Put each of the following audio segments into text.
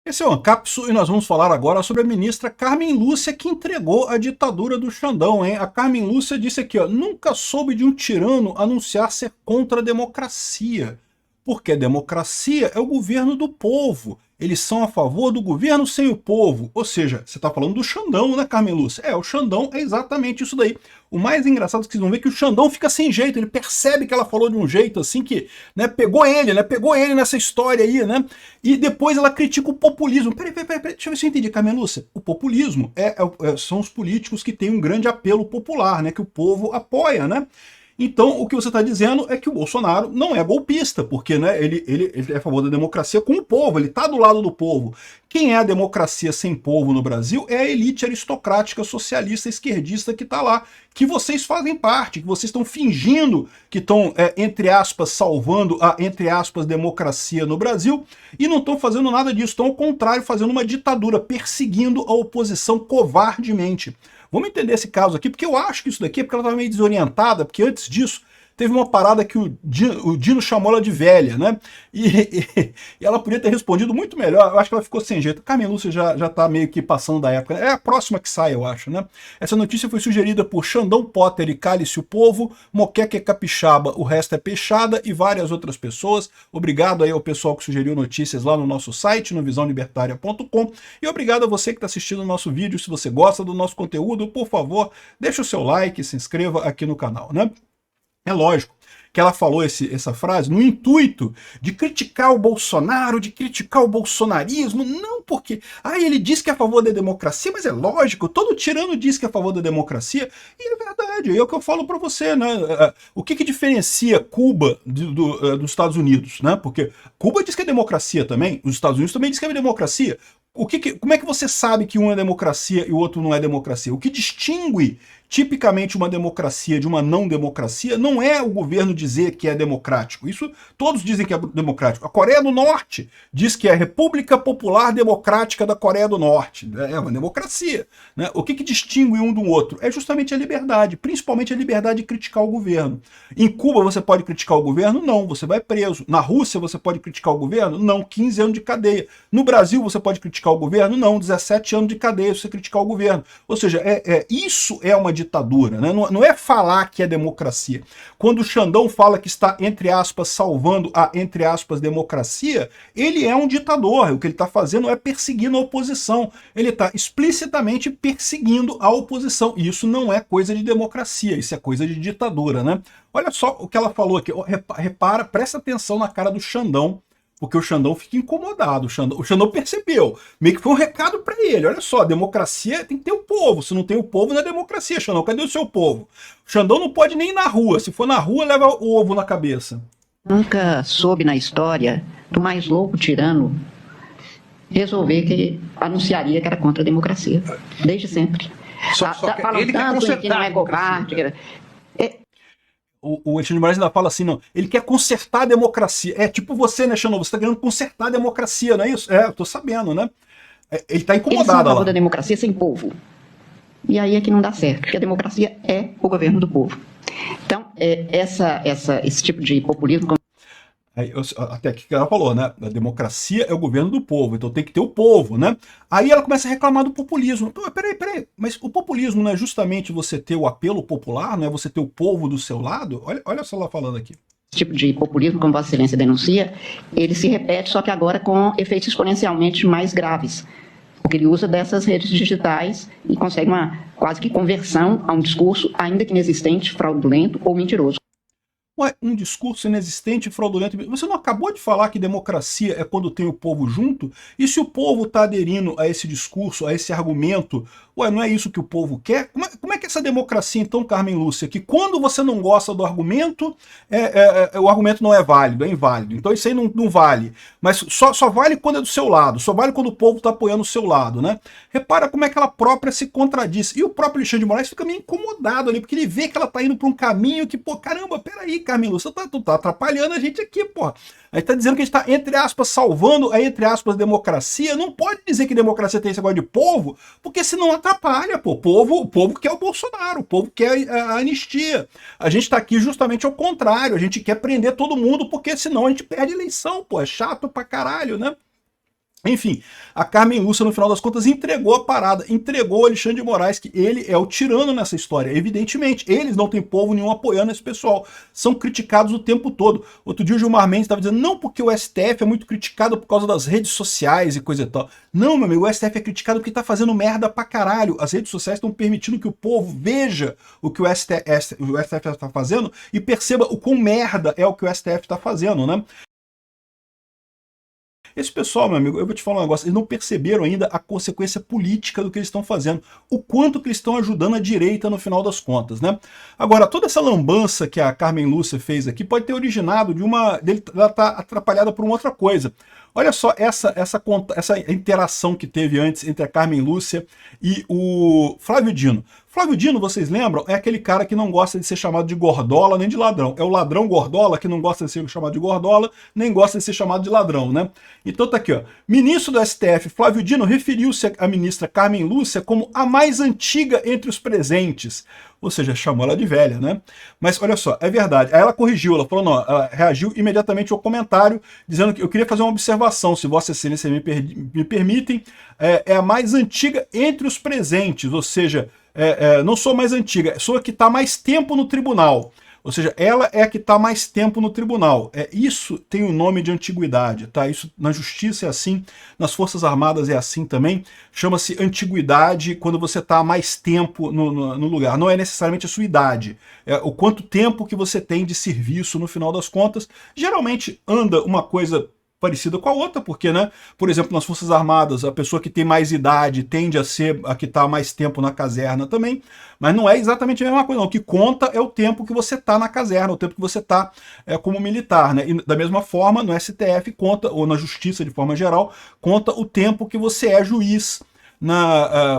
Esse é o Ancapsu e nós vamos falar agora sobre a ministra Carmen Lúcia, que entregou a ditadura do Xandão, hein? A Carmen Lúcia disse aqui, ó, nunca soube de um tirano anunciar ser contra a democracia, porque a democracia é o governo do povo. Eles são a favor do governo sem o povo. Ou seja, você está falando do Xandão, né, Carmen Lúcia? É, o Xandão é exatamente isso daí. O mais engraçado é que vocês vão ver que o Xandão fica sem jeito, ele percebe que ela falou de um jeito assim que, né, pegou ele, né, pegou ele nessa história aí, né, e depois ela critica o populismo. Peraí, deixa eu ver se eu entendi, Carmen Lúcia. O populismo são os políticos que têm um grande apelo popular, né, que o povo apoia, né. Então, o que você está dizendo é que o Bolsonaro não é golpista, porque, né, ele é a favor da democracia com o povo, ele está do lado do povo. Quem é a democracia sem povo no Brasil é a elite aristocrática, socialista, esquerdista que está lá, que vocês fazem parte, que vocês estão fingindo que estão, entre aspas, salvando a, entre aspas, democracia no Brasil, e não estão fazendo nada disso, estão, ao contrário, fazendo uma ditadura, perseguindo a oposição covardemente. Vamos entender esse caso aqui, porque eu acho que isso daqui é porque ela estava meio desorientada, porque antes disso teve uma parada que o Dino chamou ela de velha, né? E ela podia ter respondido muito melhor, eu acho que ela ficou sem jeito. A Carmen Lúcia já tá meio que passando da época, né? É a próxima que sai, eu acho, né? Essa notícia foi sugerida por Xandão Potter e Cálice o Povo, Moqueca é Capixaba, o resto é Peixada e várias outras pessoas. Obrigado aí ao pessoal que sugeriu notícias lá no nosso site, no visãolibertaria.com, e obrigado a você que está assistindo o nosso vídeo. Se você gosta do nosso conteúdo, por favor, deixa o seu like, se inscreva aqui no canal, né? É lógico que ela falou essa frase no intuito de criticar o Bolsonaro, de criticar o bolsonarismo, não porque ele diz que é a favor da democracia, mas é lógico, todo tirano diz que é a favor da democracia, e é verdade, é o que eu falo para você, né? O que diferencia Cuba dos Estados Unidos, né? Porque Cuba diz que é democracia também, os Estados Unidos também diz que é democracia. Como é que você sabe que um é democracia e o outro não é democracia? O que distingue tipicamente uma democracia de uma não democracia não é o governo dizer que é democrático. Isso todos dizem que é democrático. A Coreia do Norte diz que é a República Popular Democrática da Coreia do Norte. É uma democracia, né? O que distingue um do outro? É justamente a liberdade, principalmente a liberdade de criticar o governo. Em Cuba você pode criticar o governo? Não, você vai preso. Na Rússia você pode criticar o governo? Não, 15 anos de cadeia. No Brasil você pode criticar o governo? Não, 17 anos de cadeia se você criticar o governo. Ou seja, isso é uma ditadura, né? Não é falar que é democracia. Quando o Xandão fala que está, entre aspas, salvando a, entre aspas, democracia, ele é um ditador. O que ele está fazendo é perseguindo a oposição. Ele está explicitamente perseguindo a oposição. E isso não é coisa de democracia, isso é coisa de ditadura, né? Olha só o que ela falou aqui. Repara, presta atenção na cara do Xandão, porque o Xandão fica incomodado. O Xandão percebeu. Meio que foi um recado para ele. Olha só, a democracia tem que ter o povo. Se não tem o povo, não é democracia, Xandão. Cadê o seu povo? O Xandão não pode nem ir na rua. Se for na rua, leva o ovo na cabeça. Nunca soube na história do mais louco tirano resolver que anunciaria que era contra a democracia. Desde sempre. Falando ele tanto em que não é covarde. O Alexandre de Moraes ainda fala assim, não, ele quer consertar a democracia. É tipo você, né, Xandão? Você está querendo consertar a democracia, não é isso? É, eu tô sabendo, né? Ele está incomodado. Eles são a favor da democracia sem povo. E aí é que não dá certo, porque a democracia é o governo do povo. Então, esse tipo de populismo... Até aqui que ela falou, né? A democracia é o governo do povo, então tem que ter o povo, né? Aí ela começa a reclamar do populismo. Peraí, mas o populismo não é justamente você ter o apelo popular, não é você ter o povo do seu lado? Olha só ela falando aqui. Esse tipo de populismo, como Vossa Excelência denuncia, ele se repete, só que agora com efeitos exponencialmente mais graves. Porque ele usa dessas redes digitais e consegue uma quase que conversão a um discurso, ainda que inexistente, fraudulento ou mentiroso. Ué, um discurso inexistente e fraudulento. Você não acabou de falar que democracia é quando tem o povo junto? E se o povo está aderindo a esse discurso, a esse argumento, ué, não é isso que o povo quer? Como é que essa democracia, então, Carmen Lúcia, que quando você não gosta do argumento, o argumento não é válido, é inválido. Então isso aí não vale. Mas só vale quando é do seu lado, só vale quando o povo está apoiando o seu lado, né? Repara como é que ela própria se contradiz. E o próprio Alexandre de Moraes fica meio incomodado ali, porque ele vê que ela está indo para um caminho que, pô, caramba, peraí, Carmen Lúcia, tu tá atrapalhando a gente aqui, pô. Aí tá dizendo que a gente tá, entre aspas, salvando a, entre aspas, democracia. Não pode dizer que democracia tem esse negócio de povo, porque senão atrapalha, pô. O povo quer o Bolsonaro, o povo quer a anistia. A gente tá aqui justamente ao contrário, a gente quer prender todo mundo, porque senão a gente perde a eleição, pô. É chato pra caralho, né? Enfim, a Carmen Lúcia, no final das contas, entregou a parada, entregou o Alexandre de Moraes, que ele é o tirano nessa história, evidentemente. Eles não têm povo nenhum apoiando esse pessoal, são criticados o tempo todo. Outro dia o Gilmar Mendes estava dizendo, não porque o STF é muito criticado por causa das redes sociais e coisa e tal. Não, meu amigo, o STF é criticado porque tá fazendo merda pra caralho. As redes sociais estão permitindo que o povo veja o que o STF está fazendo e perceba o quão merda é o que o STF está fazendo, né? Esse pessoal, meu amigo, eu vou te falar um negócio, eles não perceberam ainda a consequência política do que eles estão fazendo, o quanto que eles estão ajudando a direita no final das contas, né? Agora, toda essa lambança que a Carmen Lúcia fez aqui pode ter originado de ela tá atrapalhada por uma outra coisa. Olha só essa interação que teve antes entre a Carmen Lúcia e o Flávio Dino. Flávio Dino, vocês lembram, é aquele cara que não gosta de ser chamado de gordola nem de ladrão. É o ladrão gordola que não gosta de ser chamado de gordola, nem gosta de ser chamado de ladrão, né? Então tá aqui, ó. Ministro do STF, Flávio Dino, referiu-se à ministra Carmen Lúcia como a mais antiga entre os presentes. Ou seja, chamou ela de velha, né? Mas olha só, é verdade. Aí ela corrigiu, ela falou, não, ela reagiu imediatamente ao comentário, dizendo que eu queria fazer uma observação, se Vossa Excelência me permitem, é a mais antiga entre os presentes, ou seja, não sou mais antiga, sou a que está mais tempo no tribunal. Ou seja, ela é a que está mais tempo no tribunal. Isso tem o nome de antiguidade, tá? Isso na justiça é assim, nas Forças Armadas é assim também. Chama-se antiguidade quando você está há mais tempo no lugar. Não é necessariamente a sua idade, é o quanto tempo que você tem de serviço no final das contas. Geralmente anda uma coisa parecida com a outra, porque, né, por exemplo, nas Forças Armadas, a pessoa que tem mais idade tende a ser a que está mais tempo na caserna também, mas não é exatamente a mesma coisa, não. O que conta é o tempo que você está na caserna, o tempo que você está como militar, né? E da mesma forma, no STF conta, ou na Justiça de forma geral, conta o tempo que você é juiz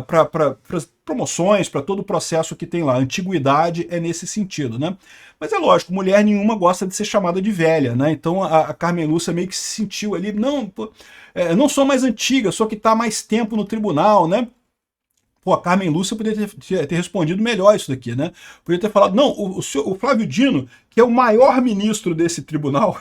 para promoções, para todo o processo que tem lá. Antiguidade é nesse sentido, né? Mas é lógico, mulher nenhuma gosta de ser chamada de velha, né? Então a Carmen Lúcia meio que se sentiu ali, não, não sou mais antiga, sou que está mais tempo no tribunal, né? Pô, a Carmen Lúcia poderia ter respondido melhor isso daqui, né? Poderia ter falado, não, o Flávio Dino, que é o maior ministro desse tribunal,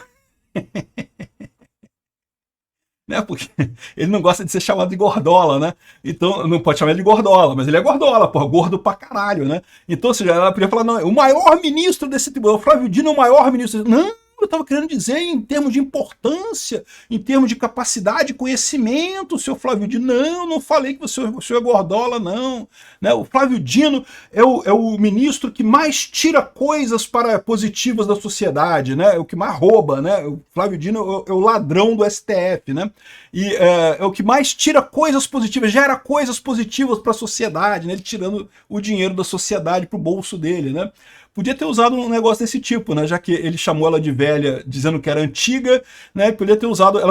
né? Porque ele não gosta de ser chamado de gordola, né? Então não pode chamar ele de gordola, mas ele é gordola, porra, gordo pra caralho, né? Então, ou seja, ela podia falar, não, o maior ministro desse tribunal, o Flávio Dino é o maior ministro. Não, eu estava querendo dizer em termos de importância, em termos de capacidade, conhecimento, seu Flávio Dino. Não, não falei que o senhor é gordola, não. Né? O Flávio Dino é o ministro que mais tira coisas positivas da sociedade, né? É o que mais rouba, né? O Flávio Dino é o ladrão do STF, né? E é o que mais tira coisas positivas, gera coisas positivas para a sociedade, né? Ele tirando o dinheiro da sociedade para o bolso dele, né? Podia ter usado um negócio desse tipo, né? Já que ele chamou ela de velha, dizendo que era antiga, né? Ela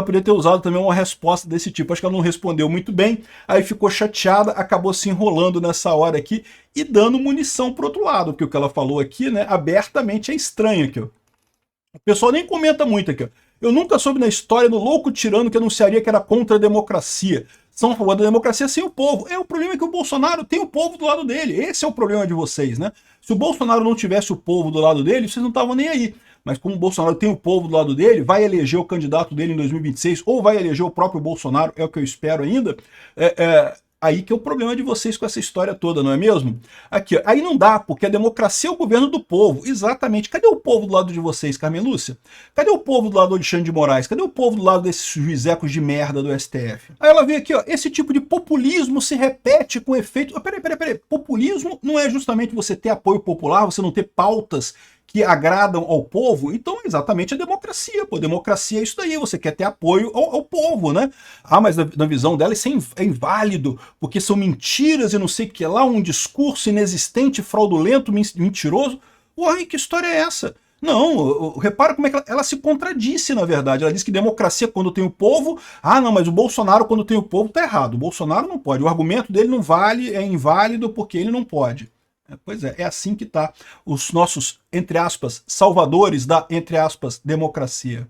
podia ter usado também uma resposta desse tipo. Acho que ela não respondeu muito bem, aí ficou chateada, acabou se enrolando nessa hora aqui e dando munição pro outro lado, porque o que ela falou aqui, né, abertamente é estranho aqui, ó. O pessoal nem comenta muito aqui, ó. Eu nunca soube na história do louco tirano que anunciaria que era contra a democracia. São a favor da democracia sem o povo. O problema é que o Bolsonaro tem o povo do lado dele. Esse é o problema de vocês, né? Se o Bolsonaro não tivesse o povo do lado dele, vocês não estavam nem aí. Mas como o Bolsonaro tem o povo do lado dele, vai eleger o candidato dele em 2026, ou vai eleger o próprio Bolsonaro, é o que eu espero ainda, aí que é o problema de vocês com essa história toda, não é mesmo? Aqui, ó, aí não dá, porque a democracia é o governo do povo, exatamente. Cadê o povo do lado de vocês, Carmen Lúcia? Cadê o povo do lado do Alexandre de Moraes? Cadê o povo do lado desses juizecos de merda do STF? Aí ela vem aqui, ó, esse tipo de populismo se repete com efeito... Peraí, populismo não é justamente você ter apoio popular, você não ter pautas que agradam ao povo? Então, exatamente a democracia. Pô, democracia é isso daí, você quer ter apoio ao povo, né? Ah, mas na visão dela isso é inválido, porque são mentiras e não sei o que lá, um discurso inexistente, fraudulento, mentiroso. Uai, que história é essa? Não, repara como é que ela se contradisse, na verdade. Ela diz que democracia quando tem o povo, não, mas o Bolsonaro quando tem o povo tá errado. O Bolsonaro não pode, o argumento dele não vale, é inválido porque ele não pode. Pois é assim que tá os nossos, entre aspas, salvadores da, entre aspas, democracia.